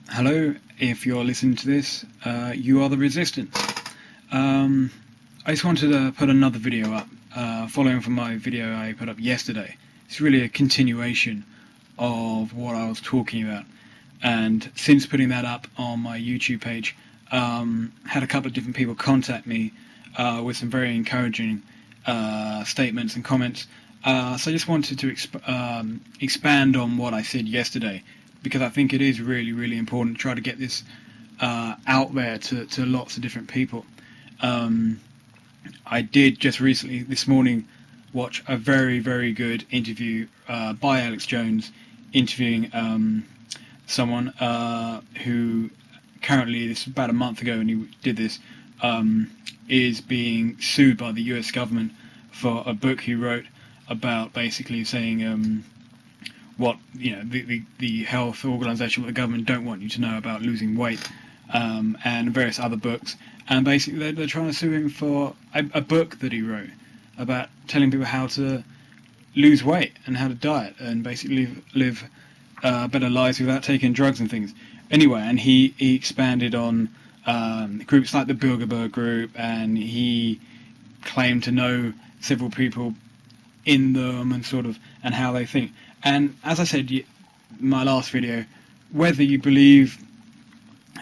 Hello, if you're listening to this, you are the resistance. I just wanted to put another video up, following from my video I put up yesterday. It's really a continuation of what I was talking about, and since putting that up on my YouTube page, had a couple of different people contact me with some very encouraging statements and comments. So I just wanted to expand on what I said yesterday, because I think it is really, really important to try to get this out there to lots of different people. I did just recently, this morning, watch a very, very good interview by Alex Jones, interviewing someone who currently, this was about a month ago when he did this, is being sued by the US government for a book he wrote about basically saying what the health organisation, what the government don't want you to know about losing weight, and various other books. And basically they're trying to sue him for a book that he wrote about telling people how to lose weight and how to diet and basically live better lives without taking drugs and things. Anyway, and he expanded on groups like the Bilderberg Group, and he claimed to know several people in them and how they think. And as I said in my last video, whether you believe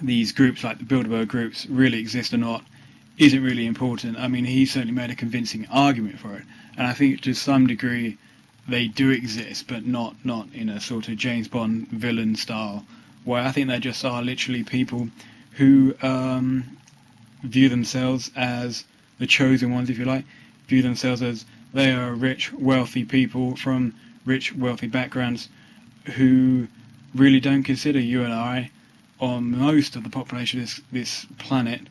these groups like the Bilderberg groups really exist or not isn't really important. I mean, he certainly made a convincing argument for it, and I think to some degree they do exist, but not in a sort of James Bond villain style, where I think they just are literally people who view themselves as the chosen ones, if you like, view themselves as they are rich, wealthy people from rich, wealthy backgrounds who really don't consider you and I, or most of the population of this planet,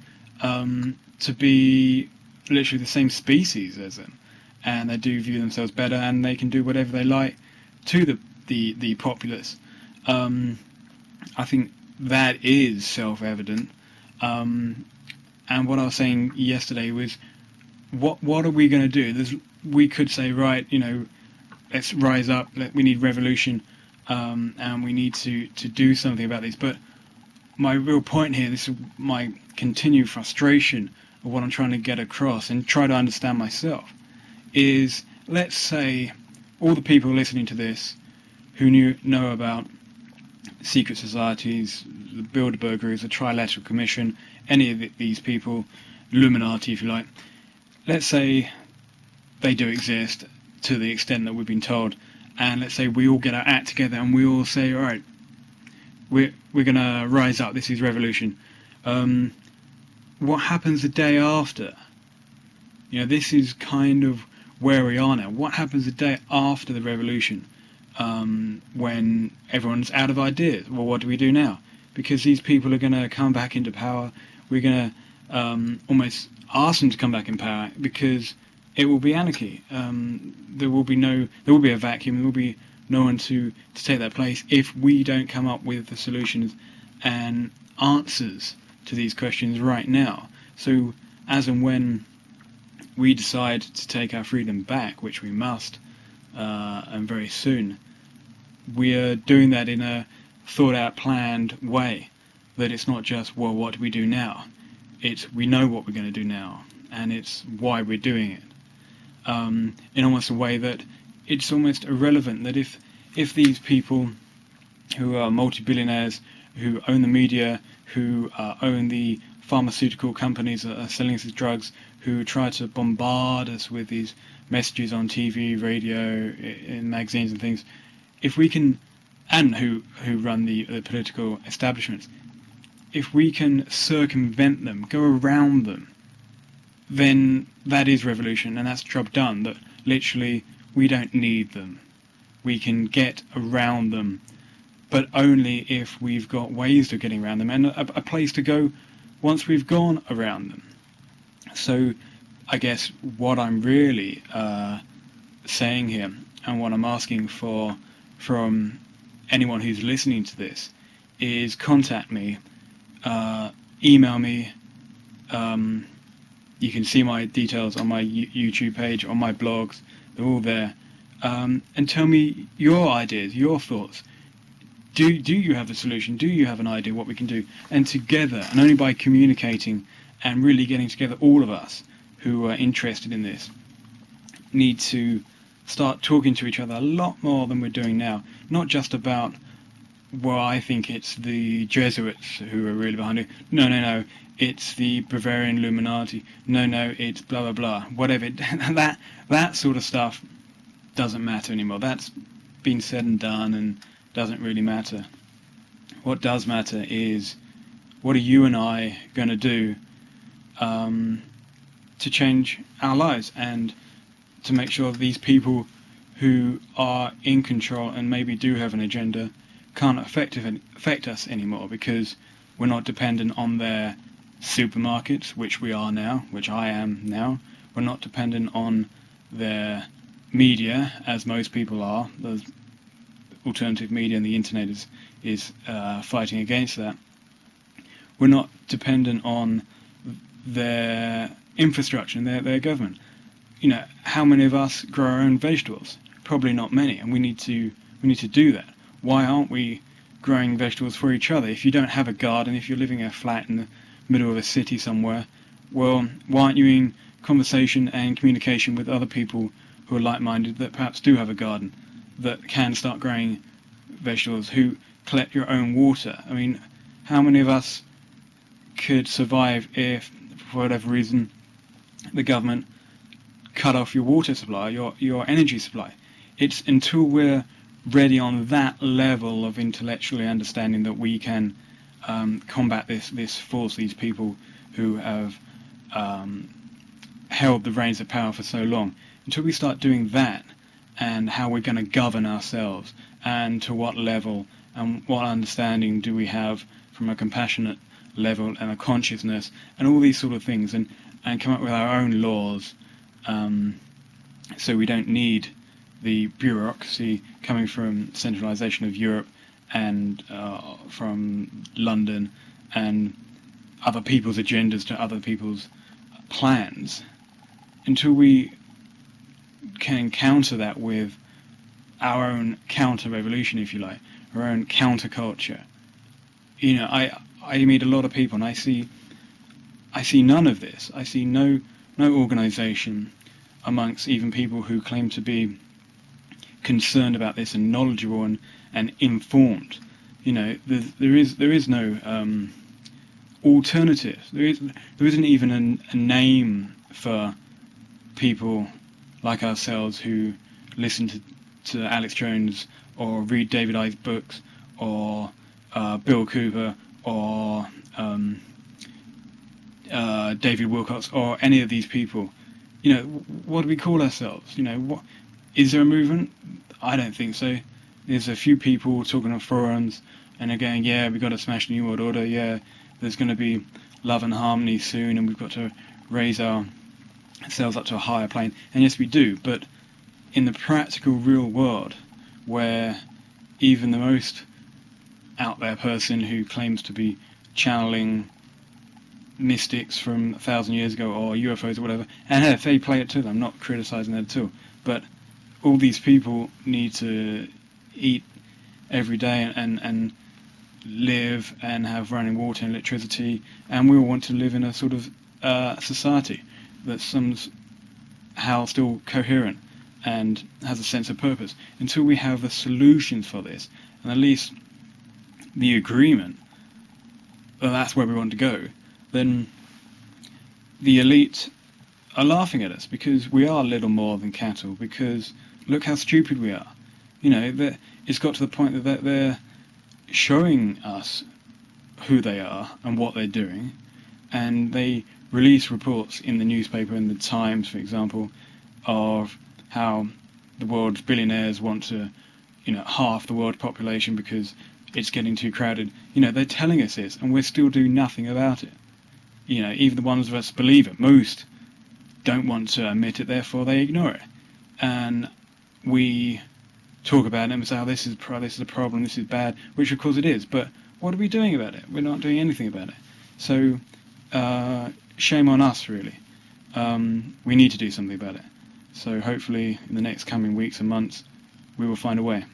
to be literally the same species as them. And they do view themselves better, and they can do whatever they like to the populace. I think that is self-evident. And what I was saying yesterday was, what are we going to do? We could say, right, let's rise up. We need revolution, and we need to do something about this. But my real point here, this is my continued frustration of what I'm trying to get across and try to understand myself, is, let's say all the people listening to this who know about secret societies, the Bilderberg groups, the Trilateral Commission, any of these people, Illuminati if you like, let's say they do exist to the extent that we've been told, and let's say we all get our act together and we all say, all right, we're going to rise up, this is revolution. What happens the day after? This is kind of where we are now. What happens the day after the revolution, when everyone's out of ideas? Well, what do we do now? Because these people are going to come back into power. We're going to almost ask them to come back in power, because it will be anarchy. There will be a vacuum. There will be no one to take that place if we don't come up with the solutions and answers to these questions right now. So as and when we decide to take our freedom back, which we must, and very soon, we are doing that in a thought-out, planned way. That it's not just, well, what do we do now? It's, we know what we're going to do now, and it's why we're doing it. In almost a way that it's almost irrelevant that if these people who are multi-billionaires, who own the media, who own the pharmaceutical companies that are selling us drugs, who try to bombard us with these messages on TV, radio, in magazines and things, if we can, and who run the political establishments, if we can circumvent them, go around them, then that is revolution, and that's the job done. That literally we don't need them. We can get around them, but only if we've got ways of getting around them and a place to go once we've gone around them. So I guess what I'm really saying here, and what I'm asking for from anyone who's listening to this, is contact me, email me. You can see my details on my YouTube page, on my blogs, they're all there. And tell me your ideas, your thoughts. Do you have the solution? Do you have an idea what we can do? And together, and only by communicating and really getting together, all of us who are interested in this need to start talking to each other a lot more than we're doing now. Not just about, well, I think it's the Jesuits who are really behind it. No, no, no. It's the Bavarian Illuminati. No, no, it's blah, blah, blah. Whatever. That sort of stuff doesn't matter anymore. That's been said and done and doesn't really matter. What does matter is, what are you and I going to do to change our lives and to make sure these people who are in control and maybe do have an agenda can't affect us anymore, because we're not dependent on their supermarkets, which we are now, which I am now. We're not dependent on their media, as most people are. The alternative media and the internet is fighting against that. We're not dependent on their infrastructure and their government. You know, how many of us grow our own vegetables? Probably not many, and we need to do that. Why aren't we growing vegetables for each other? If you don't have a garden, if you're living in a flat in the middle of a city somewhere, well, why aren't you in conversation and communication with other people who are like-minded that perhaps do have a garden, that can start growing vegetables, who collect your own water? I mean, how many of us could survive if, for whatever reason, the government cut off your water supply, your energy supply? It's until we're ready on that level of intellectually understanding that we can combat this force, these people who have held the reins of power for so long. Until we start doing that, and how we're going to govern ourselves, and to what level, and what understanding do we have from a compassionate level and a consciousness, and all these sort of things, and come up with our own laws, so we don't need the bureaucracy coming from centralisation of Europe and from London and other people's agendas to other people's plans. Until we can counter that with our own counter-revolution, if you like, our own counter-culture. You know, I meet a lot of people, and I see none of this. I see no organisation amongst even people who claim to be concerned about this and knowledgeable and informed. You know, there is no alternative. There isn't even a name for people like ourselves who listen to Alex Jones or read David Icke's books or Bill Cooper or David Wilcox or any of these people. You know, what do we call ourselves? You know, what is there a movement? I don't think so. There's a few people talking on forums and they're going, yeah, we've got to smash the New World Order. Yeah, there's going to be love and harmony soon, and we've got to raise ourselves up to a higher plane. And yes, we do. But in the practical, real world, where even the most out there person who claims to be channeling mystics from 1,000 years ago or UFOs or whatever, and if they play it to them, I'm not criticising that at all, but all these people need to eat every day and live and have running water and electricity, and we all want to live in a sort of society that's somehow still coherent and has a sense of purpose. Until we have the solutions for this, and at least the agreement that that's where we want to go, then the elite are laughing at us, because we are little more than cattle, because look how stupid we are. You know, it's got to the point that they're showing us who they are and what they're doing, and they release reports in the newspaper, in the Times, for example, of how the world's billionaires want to, you know, half the world population because it's getting too crowded. You know, they're telling us this, and we're still doing nothing about it. You know, even the ones of us believe it, most don't want to admit it, therefore they ignore it. And we talk about it and say, oh, this is a problem, this is bad, which of course it is, but what are we doing about it? We're not doing anything about it. So, shame on us, really. We need to do something about it. So hopefully in the next coming weeks and months we will find a way.